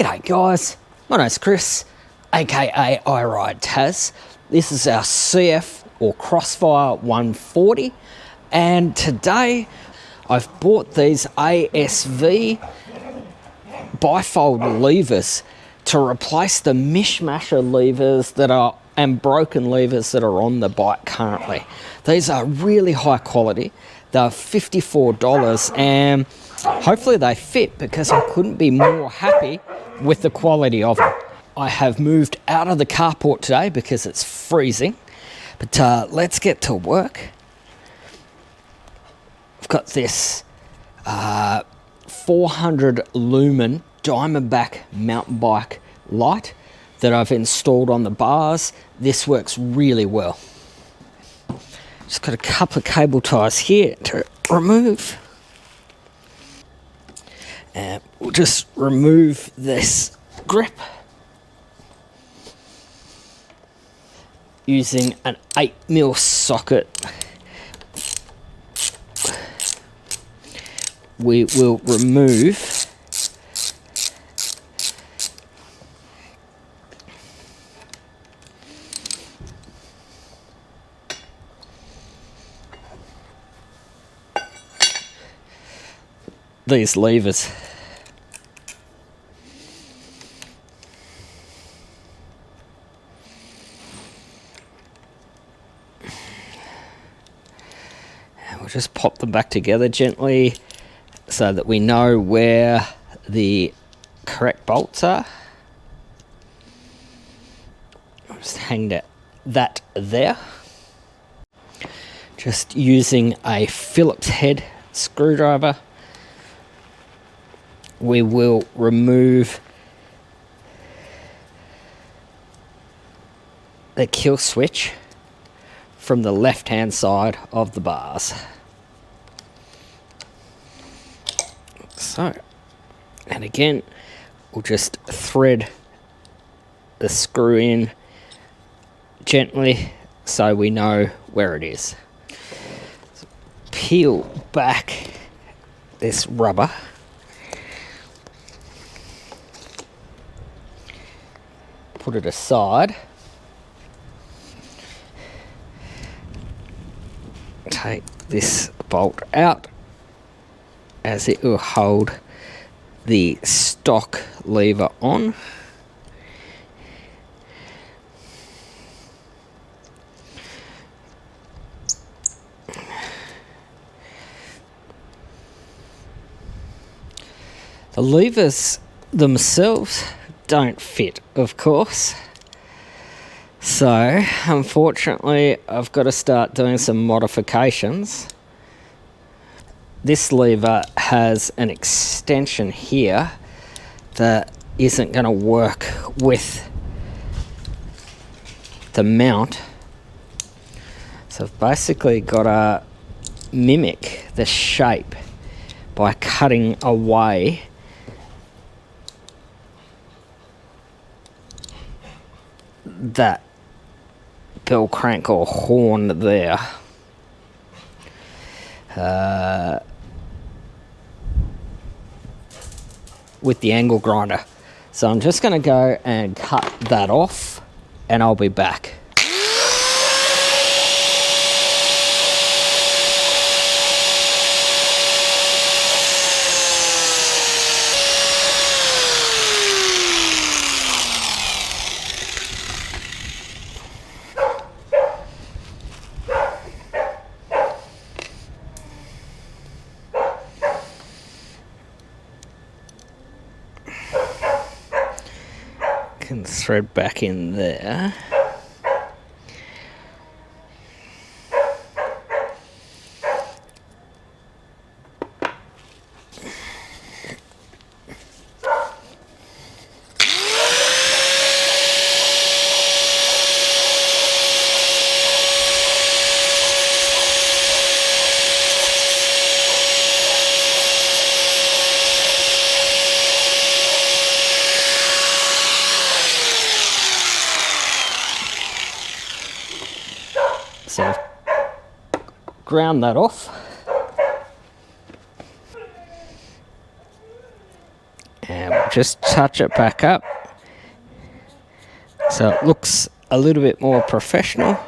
G'day guys, my name's Chris, aka I Ride Taz. This is our CF or Crossfire 140, and today I've bought these ASV Bifold levers to replace the mishmasher levers that are and broken levers that are on the bike currently. These are really high quality. They're $54 and hopefully they fit, because I couldn't be more happy with the quality of them. I have moved out of the carport today because it's freezing, but let's get to work. I've got this 400 lumen Diamondback mountain bike light that I've installed on the bars. This works really well. Just got a couple of cable ties here to remove. And we'll just remove this grip using an 8mm socket. We will remove these levers. And we'll just pop them back together gently so that we know where the correct bolts are. I'll just hang that there. Just using a Phillips head screwdriver, we will remove the kill switch from the left hand side of the bars. So, and again, we'll just thread the screw in gently so we know where it is. So peel back this rubber. Put it aside. Take this bolt out, as it will hold the stock lever on. The levers themselves don't fit, of course, so unfortunately I've got to start doing some modifications. This lever has an extension here that isn't going to work with the mount, so I've basically got to mimic the shape by cutting away that bell crank or horn there. With the angle grinder. So I'm just going to go and cut that off and I'll be back. Can thread back in there. So I've ground that off. And we'll just touch it back up so it looks a little bit more professional.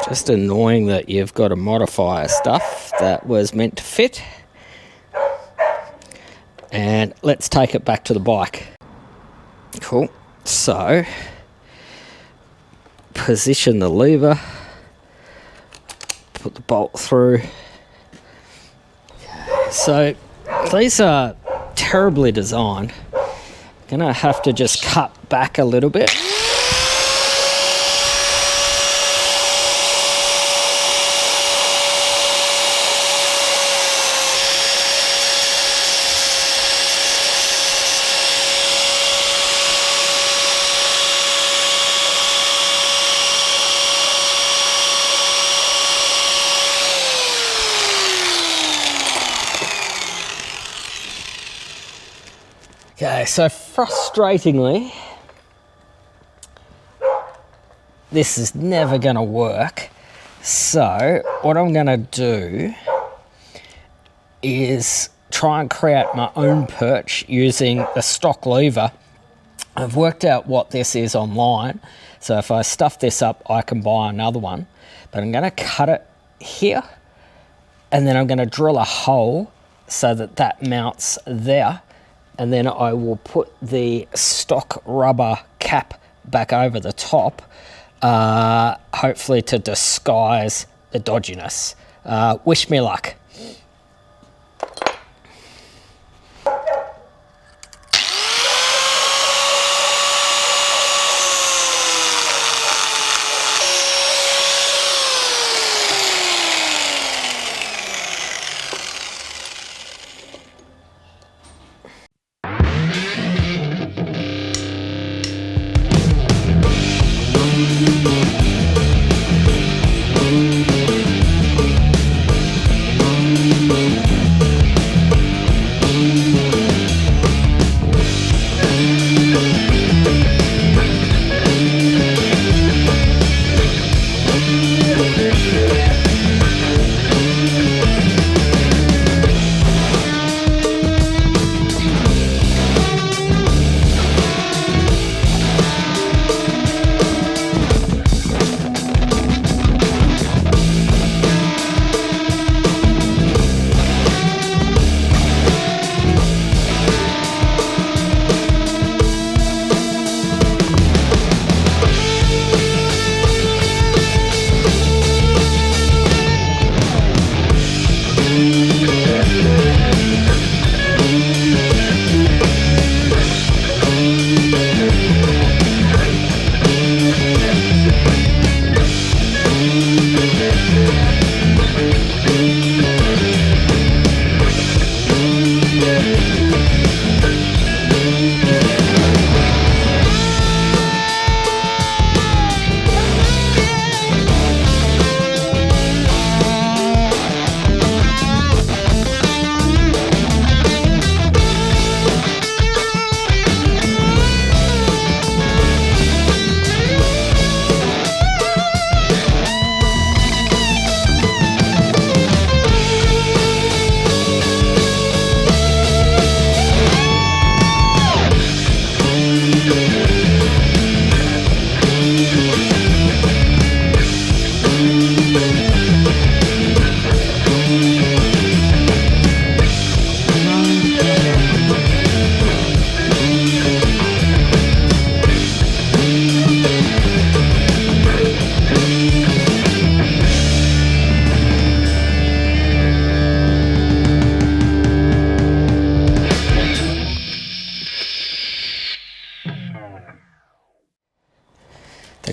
Just annoying that you've got to modify stuff that was meant to fit. And let's take it back to the bike. Cool. So, position the lever, put the bolt through. So, these are terribly designed. Gonna have to just cut back a little bit. Okay, so frustratingly, this is never going to work. So what I'm going to do is try and create my own perch using the stock lever. I've worked out what this is online, so if I stuff this up, I can buy another one. But I'm going to cut it here, and then I'm going to drill a hole so that that mounts there. And then I will put the stock rubber cap back over the top, hopefully to disguise the dodginess. Wish me luck.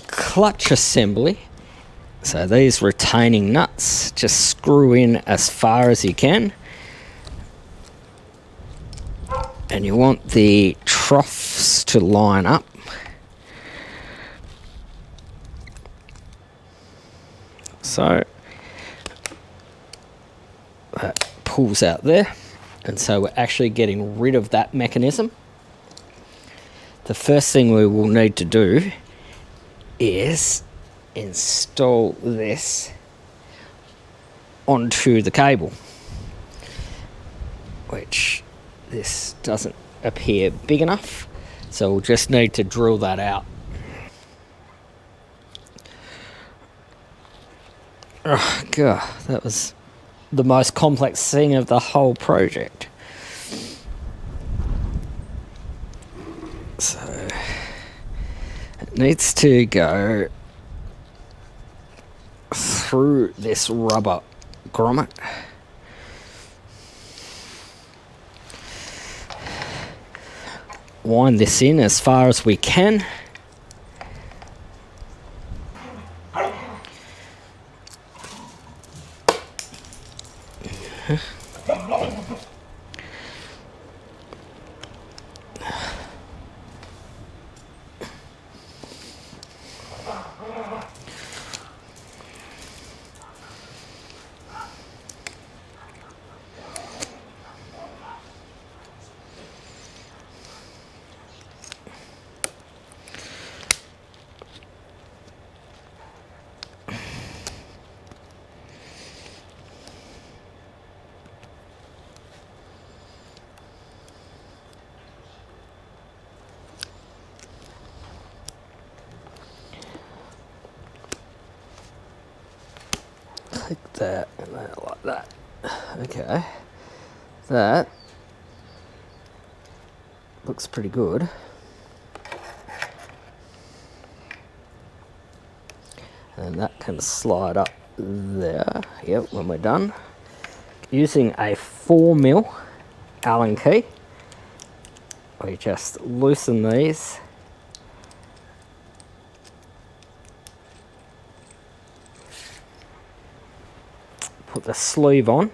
Clutch assembly, so these retaining nuts just screw in as far as you can, and you want the troughs to line up. So that pulls out there, and so we're actually getting rid of that mechanism. The first thing we will need to do is install this onto the cable, which this doesn't appear big enough, so we'll just need to drill that out. Oh god, that was the most complex thing of the whole project. So it needs to go through this rubber grommet. Wind this in as far as we can. Like that and that, like that. Okay, that looks pretty good. And that can slide up there. Yep, when we're done. Using a 4mm Allen key, we just loosen these. Put the sleeve on.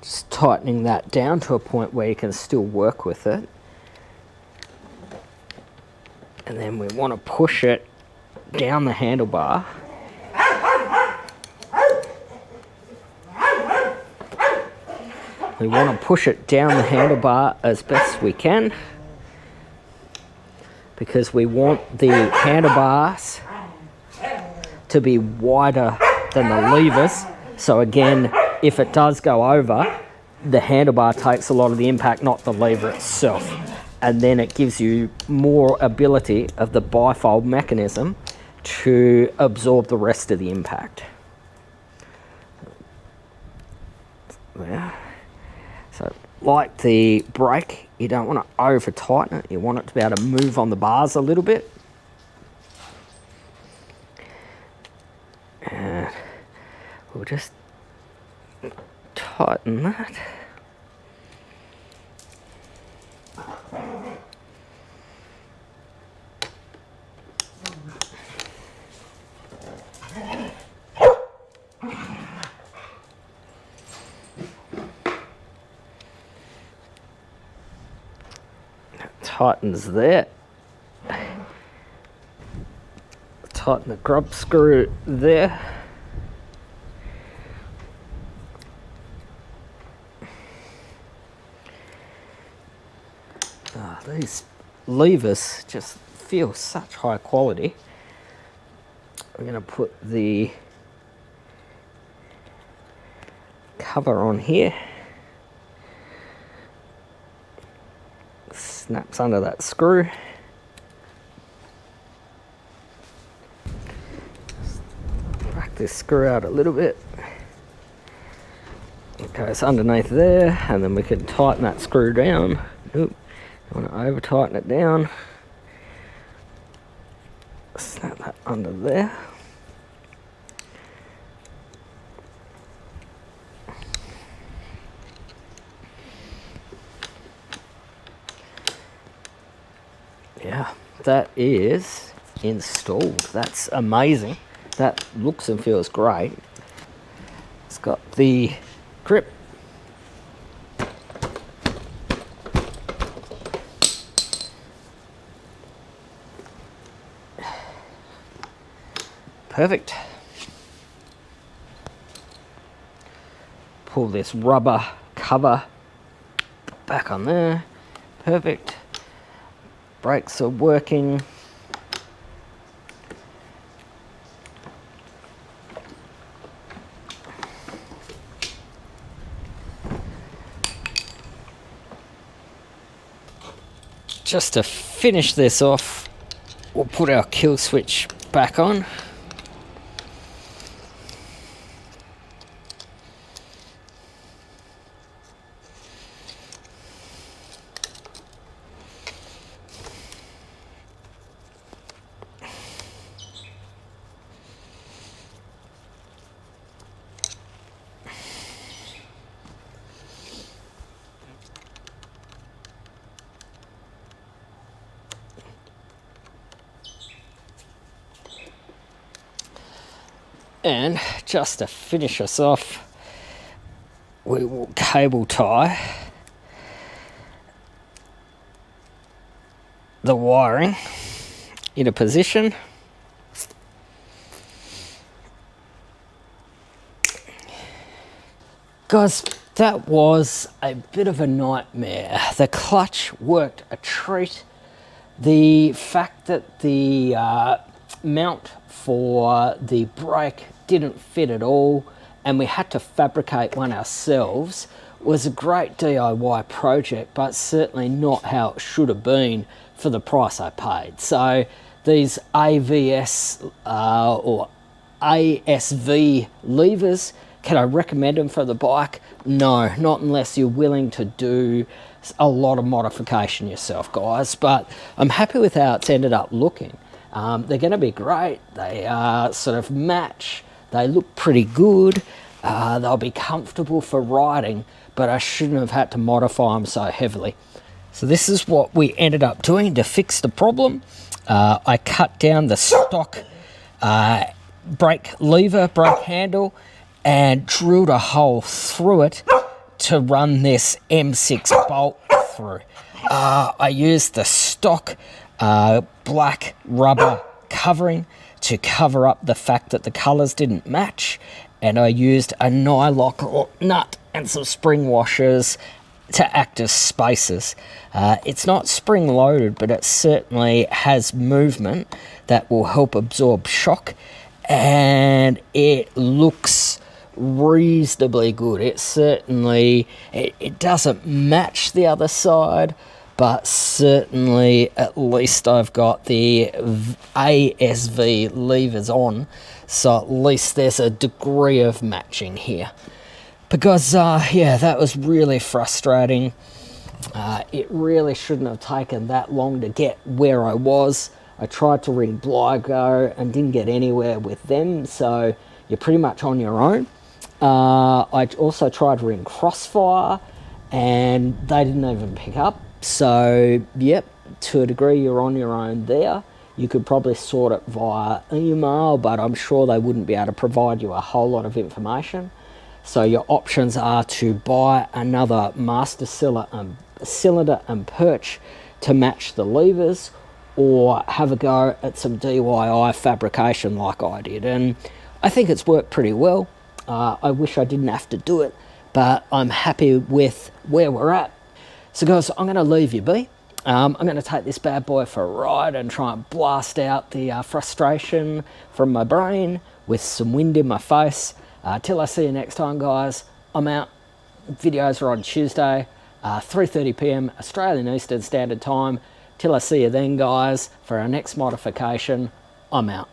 Just tightening that down to a point where you can still work with it. And then we want to push it down the handlebar. We want to push it down the handlebar as best we can, because we want the handlebars to be wider than the levers. So again, if it does go over, the handlebar takes a lot of the impact, not the lever itself. And then it gives you more ability of the bifold mechanism to absorb the rest of the impact. There. So like the brake, you don't want to over tighten it. You want it to be able to move on the bars a little bit. And we'll just tighten that. Tightens there. Tighten the grub screw there. These levers just feel such high quality. We're going to put the cover on here. Snaps under that screw. Just back this screw out a little bit. It goes underneath there, and then we can tighten that screw down. Oop. You want to over tighten it down. Snap that under there. Yeah, that is installed. That's amazing. That looks and feels great. It's got the grip. Perfect. pull this rubber cover back on there. Perfect. Brakes are working. Just to finish this off, we'll put our kill switch back on. And just to finish us off, we will cable tie the wiring into position. Guys, that was a bit of a nightmare. The clutch worked a treat. The fact that the mount for the brake didn't fit at all and we had to fabricate one ourselves was a great DIY project, but certainly not how it should have been for the price I paid. So these AVS or ASV levers, can I recommend them for the bike? No, not unless you're willing to do a lot of modification yourself, guys, but I'm happy with how it's ended up looking. They're going to be great. They sort of match. They look pretty good. They'll be comfortable for riding, but I shouldn't have had to modify them so heavily. So this is what we ended up doing to fix the problem. I cut down the stock brake lever, brake handle, and drilled a hole through it to run this M6 bolt through. I used the stock black rubber covering to cover up the fact that the colours didn't match, and I used a nylock nut and some spring washers to act as spacers. It's not spring loaded, but it certainly has movement that will help absorb shock, and it looks reasonably good. It certainly, it doesn't match the other side, but certainly at least I've got the ASV levers on, so at least there's a degree of matching here. Because, yeah, that was really frustrating. It really shouldn't have taken that long to get where I was. I tried to ring Blygo and didn't get anywhere with them, so you're pretty much on your own. I also tried to ring Crossfire, and they didn't even pick up. So, yep, to a degree you're on your own there. You could probably sort it via email, but I'm sure they wouldn't be able to provide you a whole lot of information. So your options are to buy another master cylinder and perch to match the levers, or have a go at some DIY fabrication like I did. And I think it's worked pretty well. I wish I didn't have to do it, but I'm happy with where we're at. So guys, I'm going to leave you be. I'm going to take this bad boy for a ride and try and blast out the frustration from my brain with some wind in my face. Till I see you next time, guys, I'm out. Videos are on Tuesday, 3:30 PM Australian Eastern Standard Time. Till I see you then, guys, for our next modification, I'm out.